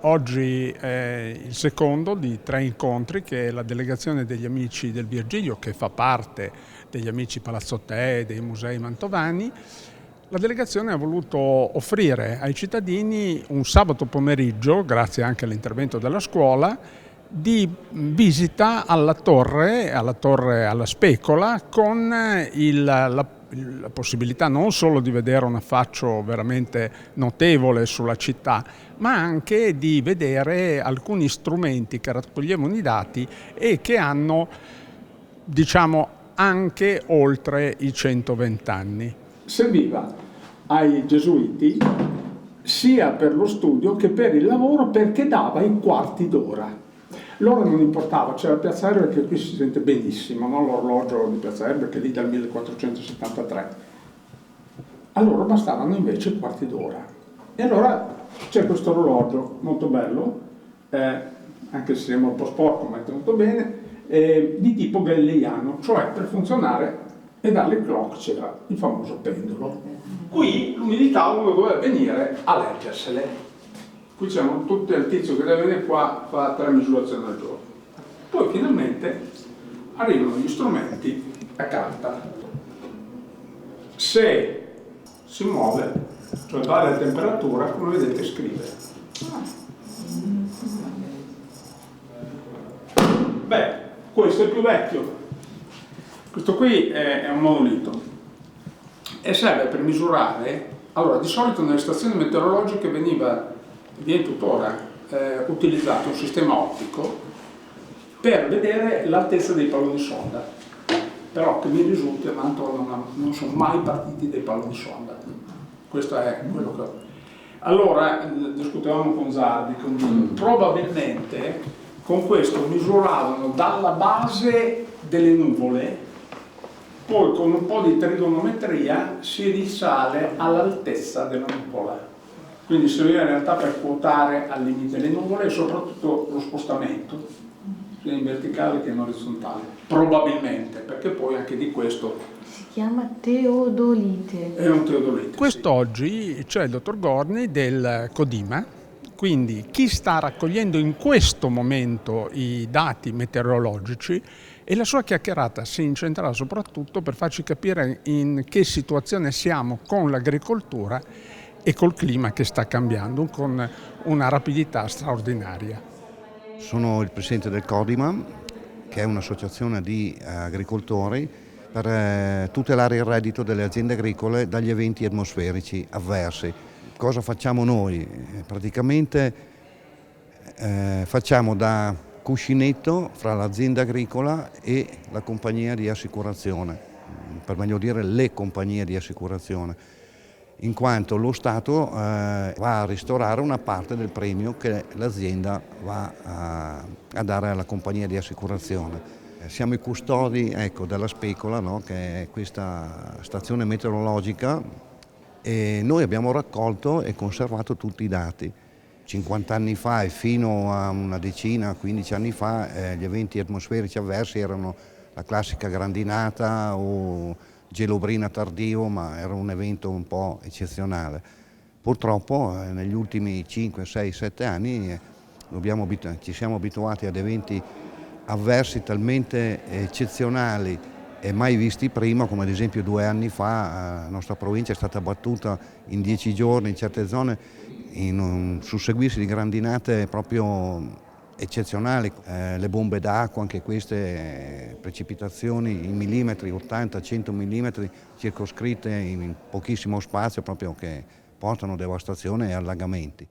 Oggi è il secondo di 3 incontri che la delegazione degli Amici del Virgilio, che fa parte degli Amici Palazzo Te e dei Musei Mantovani, la delegazione ha voluto offrire ai cittadini un sabato pomeriggio, grazie anche all'intervento della scuola, di visita alla torre alla Specola, con la possibilità non solo di vedere un affaccio veramente notevole sulla città, ma anche di vedere alcuni strumenti che raccoglievano i dati e che hanno, diciamo, anche oltre i 120 anni. Serviva ai gesuiti sia per lo studio che per il lavoro, perché dava i quarti d'ora. Loro non importava, c'era Piazza Erbe, che qui si sente benissimo, no? L'orologio di Piazza Erbe che è lì dal 1473. A loro bastavano invece i quarti d'ora. E allora c'è questo orologio molto bello, anche se sembra un po' sporco ma è tenuto bene, di tipo galileiano, cioè per funzionare e dare il clock c'era il famoso pendolo. Qui l'umidità uno doveva venire a leggersele. Qui c'erano tutti, il tizio che deve venire qua fa 3 misurazioni al giorno. Poi finalmente arrivano gli strumenti a carta. Se si muove, cioè varia temperatura, come vedete scrive. Beh, questo è il più vecchio. Questo qui è un monolito e serve per misurare. Allora, di solito nelle stazioni meteorologiche viene tuttora utilizzato un sistema ottico per vedere l'altezza dei palloni sonda, però che mi risulti a Mantova non sono mai partiti dei palloni sonda. Questo è quello che... Allora, discutevamo con Zardi, probabilmente con questo misuravano dalla base delle nuvole, poi con un po' di trigonometria si risale all'altezza della nuvola. Quindi serviva in realtà per quotare al limite le nuvole e soprattutto lo spostamento, sia in verticale che in orizzontale. Probabilmente, perché poi anche di questo... Si chiama teodolite. È un teodolite. Quest'oggi c'è il dottor Gorni del Codima, quindi chi sta raccogliendo in questo momento i dati meteorologici, e la sua chiacchierata si incentrerà soprattutto per farci capire in che situazione siamo con l'agricoltura e col clima che sta cambiando con una rapidità straordinaria. Sono il presidente del Codima, che è un'associazione di agricoltori per tutelare il reddito delle aziende agricole dagli eventi atmosferici avversi. Cosa facciamo noi? Praticamente facciamo da cuscinetto fra l'azienda agricola e la compagnia di assicurazione, per meglio dire le compagnie di assicurazione, in quanto lo Stato va a ristorare una parte del premio che l'azienda va a dare alla compagnia di assicurazione. Siamo i custodi, ecco, della Specola, no? Che è questa stazione meteorologica, e noi abbiamo raccolto e conservato tutti i dati. 50 anni fa e fino a una decina, 15 anni fa, gli eventi atmosferici avversi erano la classica grandinata o gelobrina tardivo, ma era un evento un po' eccezionale. Purtroppo negli ultimi 5, 6, 7 anni ci siamo abituati ad eventi avversi talmente eccezionali e mai visti prima, come ad esempio 2 anni fa la nostra provincia è stata battuta in 10 giorni in certe zone in un susseguirsi di grandinate proprio eccezionali, le bombe d'acqua, anche queste precipitazioni in millimetri, 80-100 millimetri circoscritte in pochissimo spazio, proprio che portano devastazione e allagamenti.